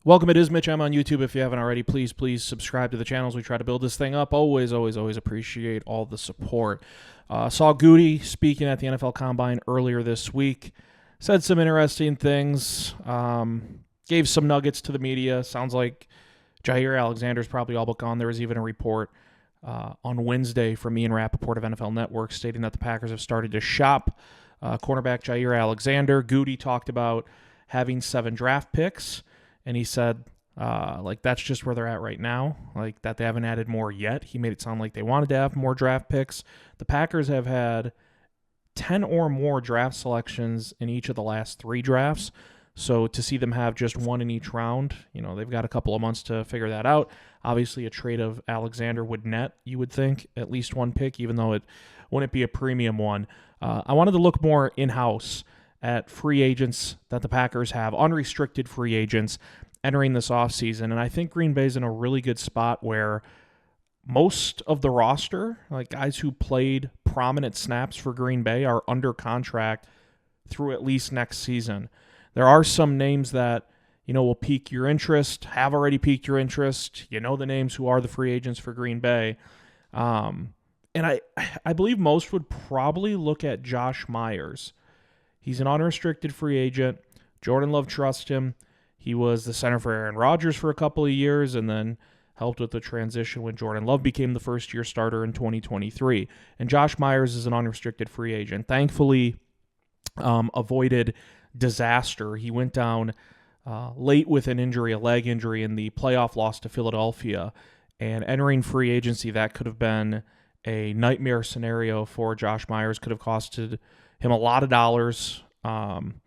Welcome, it is Mitch. I'm on YouTube. If you haven't already, please subscribe to the channels. We try to build this thing up. Always appreciate all the support. Saw Goody speaking at the NFL Combine earlier this week. Said some interesting things. Gave some nuggets to the media. Sounds like Jair Alexander's probably all but gone. There was even a report on Wednesday from Ian Rappaport of NFL Network stating that the Packers have started to shop cornerback Jair Alexander. Goody talked about having 7 draft picks. And he said, that's just where they're at right now, that they haven't added more yet. He made it sound like they wanted to have more draft picks. The Packers have had 10 or more draft selections in each of the last 3 drafts. So to see them have just 1 in each round, they've got a couple of months to figure that out. Obviously, a trade of Alexander would net, you would think, at least 1 pick, even though it wouldn't be a premium one. I wanted to look more in-house at free agents that the Packers have, unrestricted free agents entering this offseason. And I think Green Bay's in a really good spot where most of the roster, guys who played prominent snaps for Green Bay, are under contract through at least next season. There are some names that, will pique your interest, have already piqued your interest. The names who are the free agents for Green Bay. And I believe most would probably look at Josh Myers. He's an unrestricted free agent. Jordan Love trusts him. He was the center for Aaron Rodgers for a couple of years and then helped with the transition when Jordan Love became the first-year starter in 2023. And Josh Myers is an unrestricted free agent. Thankfully, avoided disaster. He went down late with an injury, a leg injury, in the playoff loss to Philadelphia. And entering free agency, that could have been a nightmare scenario for Josh Myers. Could have costed him a lot of dollars on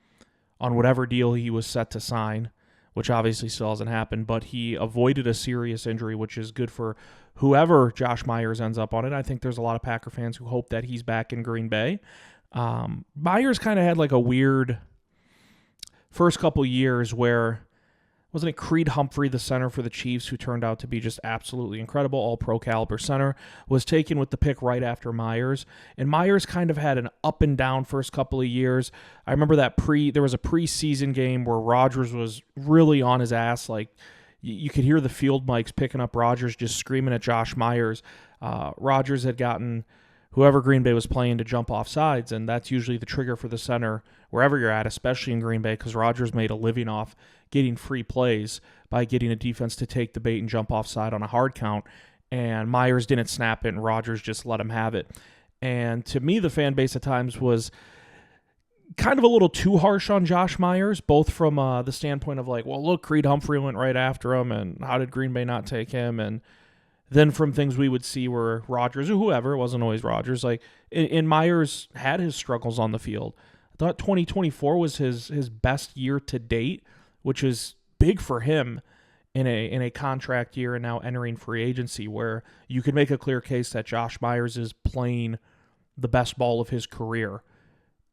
whatever deal he was set to sign, which obviously still hasn't happened, but he avoided a serious injury, which is good for whoever Josh Myers ends up on it. I think there's a lot of Packer fans who hope that he's back in Green Bay. Myers kind of had a weird first couple years where, wasn't it Creed Humphrey, the center for the Chiefs, who turned out to be just absolutely incredible, all-pro caliber center, was taken with the pick right after Myers. And Myers kind of had an up and down first couple of years. I remember there was a preseason game where Rodgers was really on his ass. You could hear the field mics picking up Rodgers just screaming at Josh Myers. Rodgers had gotten whoever Green Bay was playing to jump off sides, and that's usually the trigger for the center wherever you're at, especially in Green Bay, because Rodgers made a living off getting free plays by getting a defense to take the bait and jump offside on a hard count, and Myers didn't snap it, and Rodgers just let him have it. And to me, the fan base at times was kind of a little too harsh on Josh Myers, both from the standpoint of look, Creed Humphrey went right after him, and how did Green Bay not take him? And then from things we would see where Rodgers, or whoever, it wasn't always Rodgers, and Myers had his struggles on the field. I thought 2024 was his best year to date, which is big for him in a contract year and now entering free agency, where you could make a clear case that Josh Myers is playing the best ball of his career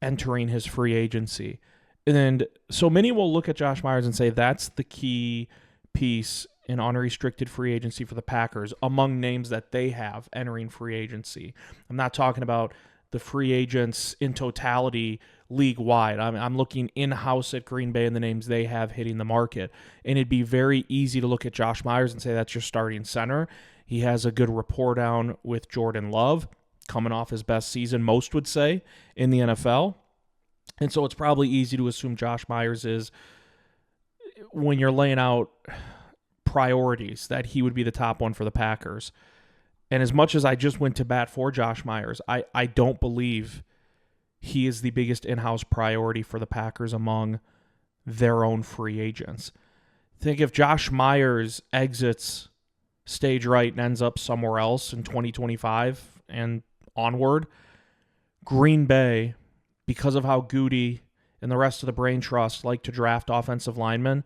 entering his free agency. And so many will look at Josh Myers and say that's the key piece in unrestricted free agency for the Packers among names that they have entering free agency. I'm not talking about the free agents in totality league-wide. I'm looking in-house at Green Bay and the names they have hitting the market. And it'd be very easy to look at Josh Myers and say that's your starting center. He has a good rapport down with Jordan Love, coming off his best season, most would say, in the NFL. And so it's probably easy to assume Josh Myers is, when you're laying out priorities, that he would be the top one for the Packers. And as much as I just went to bat for Josh Myers, I don't believe he is the biggest in-house priority for the Packers among their own free agents. Think if Josh Myers exits stage right and ends up somewhere else in 2025 and onward, Green Bay, because of how Goody and the rest of the brain trust like to draft offensive linemen,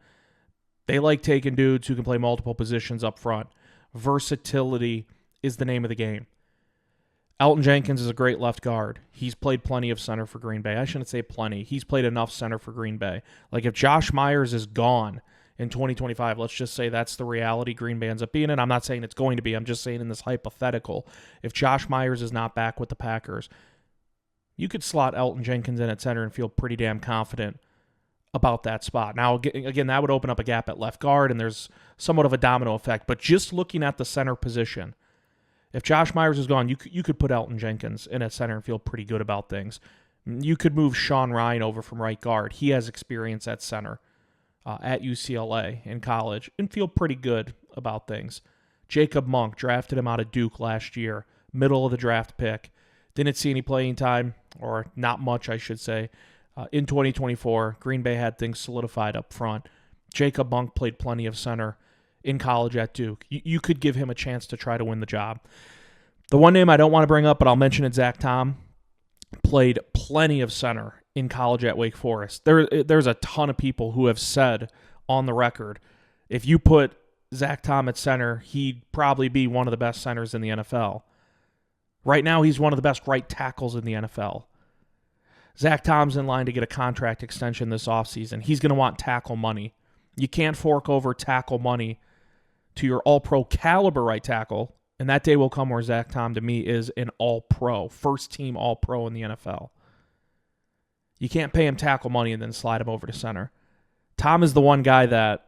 they like taking dudes who can play multiple positions up front. Versatility is the name of the game. Elton Jenkins is a great left guard. He's played plenty of center for Green Bay. I shouldn't say plenty. He's played enough center for Green Bay. If Josh Myers is gone in 2025, let's just say that's the reality Green Bay ends up being in. I'm not saying it's going to be. I'm just saying in this hypothetical, if Josh Myers is not back with the Packers, you could slot Elton Jenkins in at center and feel pretty damn confident about that spot. Now, again, that would open up a gap at left guard, and there's somewhat of a domino effect. But just looking at the center position, if Josh Myers is gone, you could put Elton Jenkins in at center and feel pretty good about things. You could move Sean Ryan over from right guard. He has experience at center at UCLA in college and feel pretty good about things. Jacob Monk, drafted him out of Duke last year, middle of the draft pick. Didn't see any playing time, or not much, I should say. In 2024, Green Bay had things solidified up front. Jacob Monk played plenty of center in college at Duke. You could give him a chance to try to win the job. The one name I don't want to bring up, but I'll mention it, Zach Tom, played plenty of center in college at Wake Forest. There's a ton of people who have said on the record, if you put Zach Tom at center, he'd probably be one of the best centers in the NFL. Right now, he's one of the best right tackles in the NFL. Zach Tom's in line to get a contract extension this offseason. He's going to want tackle money. You can't fork over tackle money to your all-pro caliber right tackle, and that day will come where Zach Tom, to me, is an all-pro, first-team all-pro in the NFL. You can't pay him tackle money and then slide him over to center. Tom is the one guy that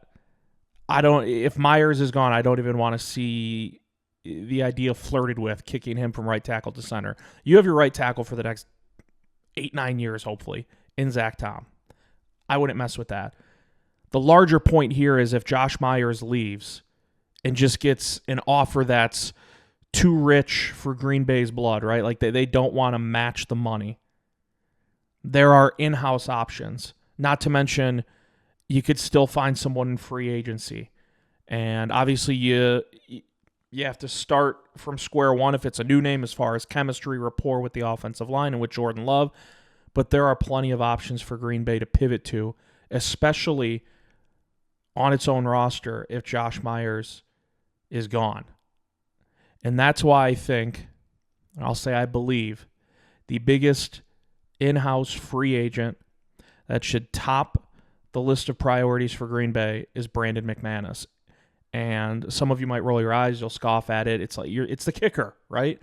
if Myers is gone, I don't even want to see the idea flirted with kicking him from right tackle to center. You have your right tackle for the next 8-9 years, hopefully, in Zach Tom. I wouldn't mess with that. The larger point here is if Josh Myers leaves and just gets an offer that's too rich for Green Bay's blood, right? Like they don't want to match the money. There are in-house options. Not to mention, you could still find someone in free agency. And obviously you have to start from square one if it's a new name as far as chemistry, rapport with the offensive line and with Jordan Love. But there are plenty of options for Green Bay to pivot to, especially on its own roster if Josh Myers is gone. And that's why I think, and I'll say I believe, the biggest in-house free agent that should top the list of priorities for Green Bay is Brandon McManus. And some of you might roll your eyes, you'll scoff at it. It's like it's the kicker, right?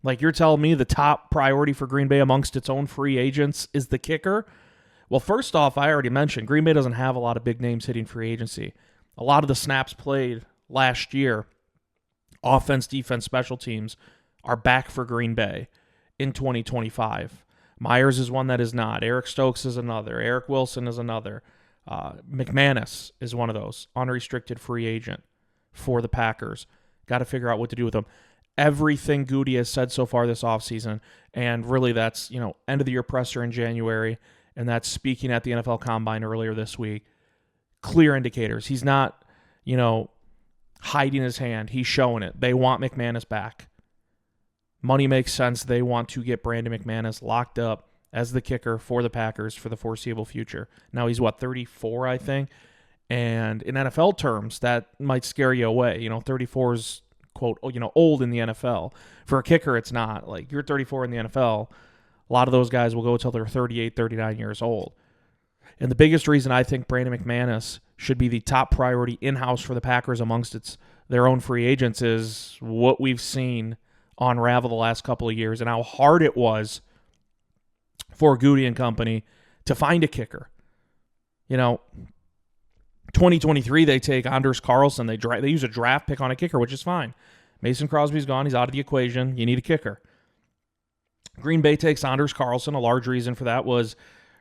Like you're telling me the top priority for Green Bay amongst its own free agents is the kicker? Well, first off, I already mentioned Green Bay doesn't have a lot of big names hitting free agency. A lot of the snaps played last year, offense, defense, special teams, are back for Green Bay in 2025. Myers is one that is not. Eric Stokes is another. Eric Wilson is another. McManus is one of those. Unrestricted free agent for the Packers. Got to figure out what to do with them. Everything Goody has said so far this offseason, and really that's, end of the year presser in January, and that's speaking at the NFL Combine earlier this week. Clear indicators. He's not, hiding his hand. He's showing it. They want McManus back. Money makes sense. They want to get Brandon McManus locked up as the kicker for the Packers for the foreseeable future. Now he's 34, I think. And in NFL terms, that might scare you away. 34 is, quote, old in the NFL. For a kicker, it's not. Like, you're 34 in the NFL. A lot of those guys will go until they're 38, 39 years old. And the biggest reason I think Brandon McManus should be the top priority in-house for the Packers amongst their own free agents is what we've seen unravel the last couple of years and how hard it was for Goody and company to find a kicker. 2023, they take Anders Carlson. They use a draft pick on a kicker, which is fine. Mason Crosby's gone. He's out of the equation. You need a kicker. Green Bay takes Anders Carlson. A large reason for that was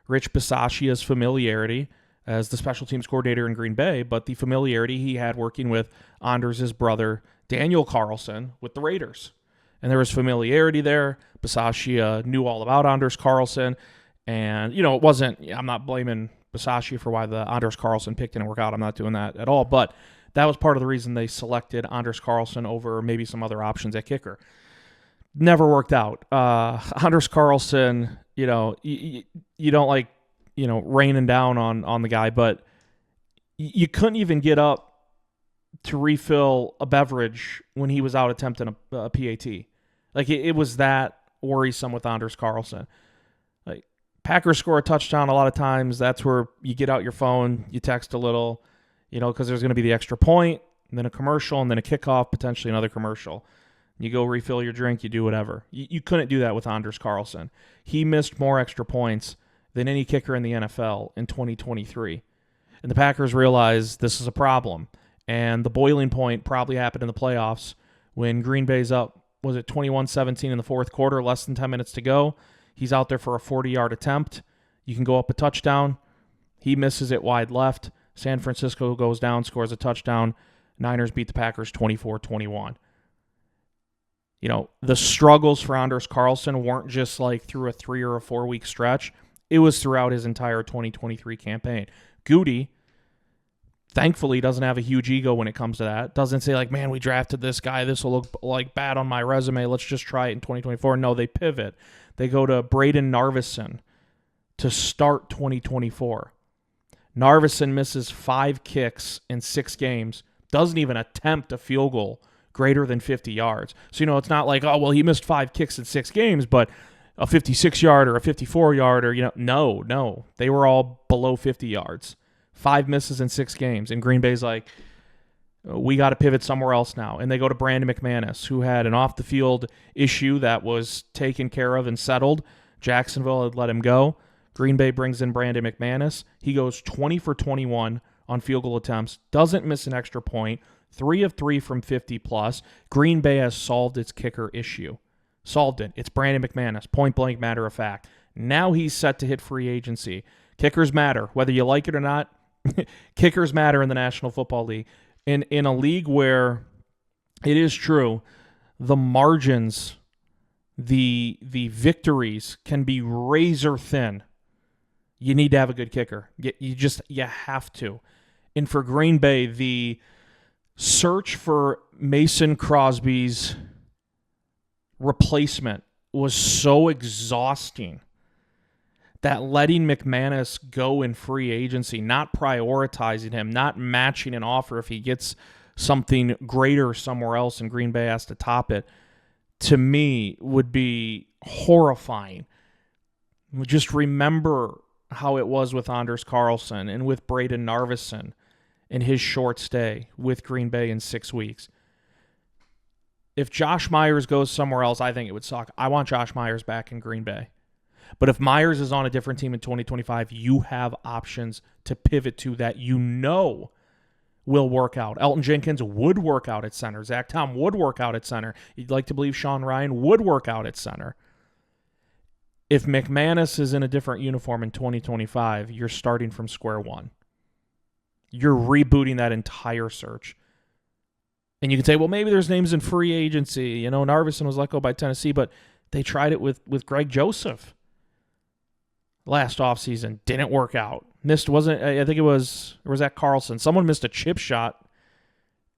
Rich Bisaccia's familiarity as the special teams coordinator in Green Bay, but the familiarity he had working with Anders' brother, Daniel Carlson, with the Raiders. And there was familiarity there. Bisaccia knew all about Anders Carlson. And, it wasn't, I'm not blaming Bisaccia for why the Anders Carlson pick didn't work out. I'm not doing that at all. But that was part of the reason they selected Anders Carlson over maybe some other options at kicker. Never worked out. Anders Carlson, you don't like, raining down on the guy, but you couldn't even get up to refill a beverage when he was out attempting a PAT. Like, it was that worrisome with Anders Carlson. Like, Packers score a touchdown a lot of times. That's where you get out your phone, you text a little, because there's going to be the extra point, and then a commercial, and then a kickoff, potentially another commercial. You go refill your drink, you do whatever. You couldn't do that with Anders Carlson. He missed more extra points than any kicker in the NFL in 2023. And the Packers realize this is a problem. And the boiling point probably happened in the playoffs when Green Bay's up, was it 21-17 in the fourth quarter, less than 10 minutes to go. He's out there for a 40-yard attempt. You can go up a touchdown. He misses it wide left. San Francisco goes down, scores a touchdown. Niners beat the Packers 24-21. You know, the struggles for Anders Carlson weren't just like through a 3 or a 4 week stretch. It was throughout his entire 2023 campaign. Goody, thankfully, doesn't have a huge ego when it comes to that. Doesn't say like, man, we drafted this guy. This will look like bad on my resume. Let's just try it in 2024. No, they pivot. They go to Brandon McManus to start 2024. Narveson misses 5 kicks in 6 games. Doesn't even attempt a field goal greater than 50 yards. So, you know, it's not like, oh, well, he missed 5 kicks in 6 games, but a 56-yard or a 54-yard or, you know, no. They were all below 50 yards. 5 misses in 6 games. And Green Bay's like, we got to pivot somewhere else now. And they go to Brandon McManus, who had an off-the-field issue that was taken care of and settled. Jacksonville had let him go. Green Bay brings in Brandon McManus. He goes 20 for 21 on field goal attempts, doesn't miss an extra point, 3 of 3 from 50+. Green Bay has solved its kicker issue. Solved it. It's Brandon McManus, point blank, matter of fact. Now he's set to hit free agency. Kickers matter, whether you like it or not. Kickers matter in the National Football League. In a league where it is true, the margins, the victories can be razor thin. You need to have a good kicker. You have to. And for Green Bay, the search for Mason Crosby's replacement was so exhausting that letting McManus go in free agency, not prioritizing him, not matching an offer if he gets something greater somewhere else and Green Bay has to top it, to me would be horrifying. Just remember how it was with Anders Carlson and with Brandon McManus in his short stay with Green Bay in 6 weeks. If Josh Myers goes somewhere else, I think it would suck. I want Josh Myers back in Green Bay. But if Myers is on a different team in 2025, you have options to pivot to that you know will work out. Elton Jenkins would work out at center. Zach Tom would work out at center. You'd like to believe Sean Ryan would work out at center. If McManus is in a different uniform in 2025, you're starting from square one. You're rebooting that entire search. And you can say, well, maybe there's names in free agency. You know, Narveson was let go by Tennessee, but they tried it with Greg Joseph last offseason. Didn't work out. Missed, wasn't, I think it was, or was that Carlson? Someone missed a chip shot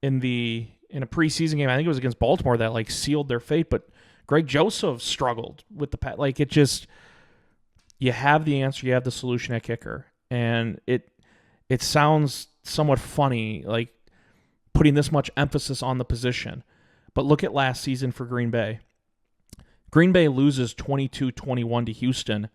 in a preseason game. I think it was against Baltimore that like sealed their fate, but Greg Joseph struggled with the like it just, you have the answer, you have the solution at kicker. And it sounds somewhat funny, like putting this much emphasis on the position. But look at last season for Green Bay. Green Bay loses 22-21 to Houston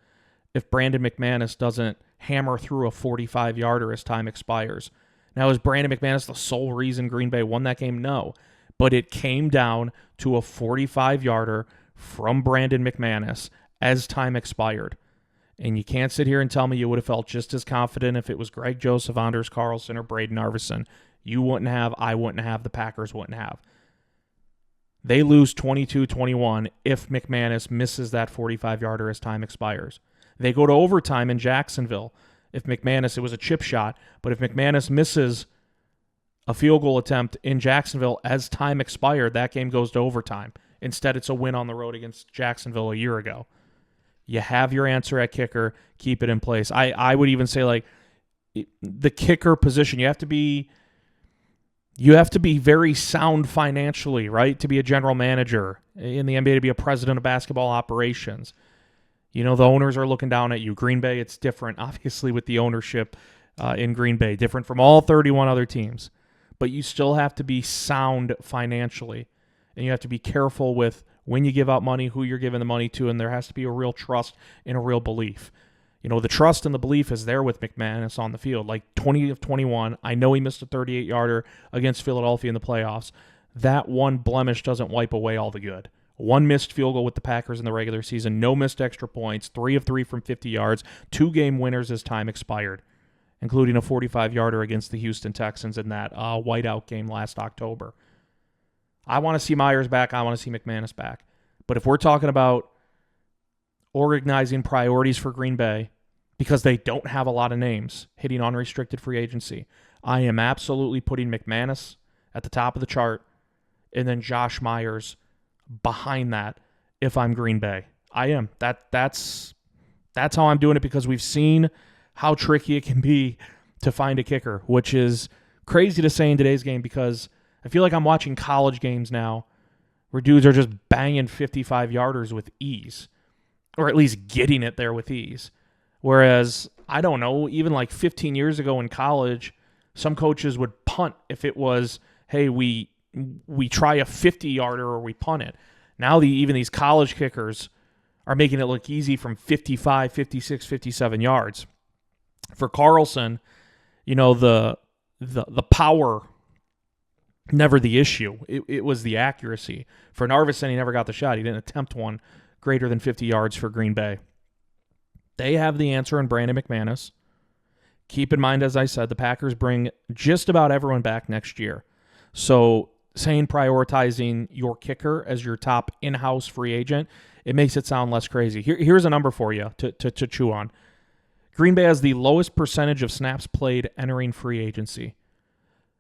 if Brandon McManus doesn't hammer through a 45-yarder as time expires. Now, is Brandon McManus the sole reason Green Bay won that game? No. But it came down to a 45-yarder from Brandon McManus as time expired. And you can't sit here and tell me you would have felt just as confident if it was Greg Joseph, Anders Carlson, or Brandon McManus. You wouldn't have, I wouldn't have, the Packers wouldn't have. They lose 22-21 if McManus misses that 45-yarder as time expires. They go to overtime in Jacksonville. If McManus, it was a chip shot, but if McManus misses a field goal attempt in Jacksonville as time expired, that game goes to overtime. Instead, it's a win on the road against Jacksonville a year ago. You have your answer at kicker. Keep it in place. I would even say, like, the kicker position, you have to be very sound financially, right, to be a general manager in the NBA, to be a president of basketball operations. You know, the owners are looking down at you. Green Bay, it's different, obviously, with the ownership in Green Bay, different from all 31 other teams. But you still have to be sound financially, and you have to be careful with when you give out money, who you're giving the money to, and there has to be a real trust and a real belief. You know, the trust and the belief is there with McManus on the field. Like 20 of 21, I know he missed a 38-yarder against Philadelphia in the playoffs. That one blemish doesn't wipe away all the good. 1 missed field goal with the Packers in the regular season, no missed extra points, 3 of 3 from 50 yards, 2 game winners as time expired, including a 45-yarder against the Houston Texans in that whiteout game last October. I want to see Myers back. I want to see McManus back. But if we're talking about organizing priorities for Green Bay, because they don't have a lot of names hitting unrestricted free agency, I am absolutely putting McManus at the top of the chart and then Josh Myers behind that if I'm Green Bay. I am. That's how I'm doing it, because we've seen how tricky it can be to find a kicker, which is crazy to say in today's game, because I feel like I'm watching college games now where dudes are just banging 55-yarders with ease, or at least getting it there with ease. Whereas, I don't know, even like 15 years ago in college, some coaches would punt if it was, hey, we try a 50-yarder or we punt it. Now even these college kickers are making it look easy from 55, 56, 57 yards. For Carlson, the power, never the issue. It was the accuracy. For Narveson, he never got the shot. He didn't attempt one greater than 50 yards for Green Bay. They have the answer in Brandon McManus. Keep in mind, as I said, the Packers bring just about everyone back next year. So saying prioritizing your kicker as your top in-house free agent, it makes it sound less crazy. Here's a number for you to chew on. Green Bay has the lowest percentage of snaps played entering free agency.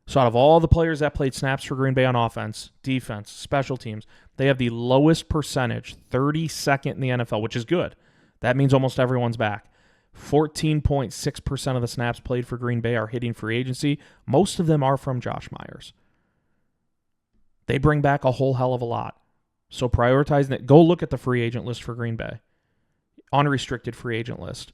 So out of all the players that played snaps for Green Bay on offense, defense, special teams, they have the lowest percentage, 32nd in the NFL, which is good. That means almost everyone's back. 14.6% of the snaps played for Green Bay are hitting free agency. Most of them are from Josh Myers. They bring back a whole hell of a lot. So prioritizing it, go look at the free agent list for Green Bay. Unrestricted free agent list.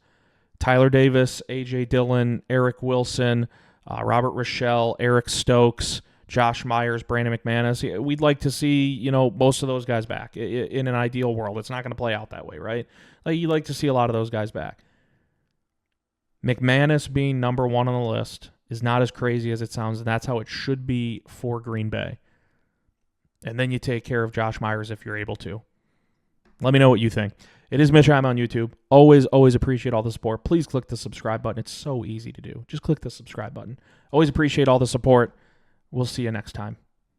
Tyler Davis, A.J. Dillon, Eric Wilson, Robert Rochelle, Eric Stokes, Josh Myers, Brandon McManus. We'd like to see, most of those guys back. In an ideal world, it's not going to play out that way, right? You'd like to see a lot of those guys back. McManus being number 1 on the list is not as crazy as it sounds, and that's how it should be for Green Bay. And then you take care of Josh Myers if you're able to. Let me know what you think. It is Mitch. I'm on YouTube. Always appreciate all the support. Please click the subscribe button. It's so easy to do. Just click the subscribe button. Always appreciate all the support. We'll see you next time.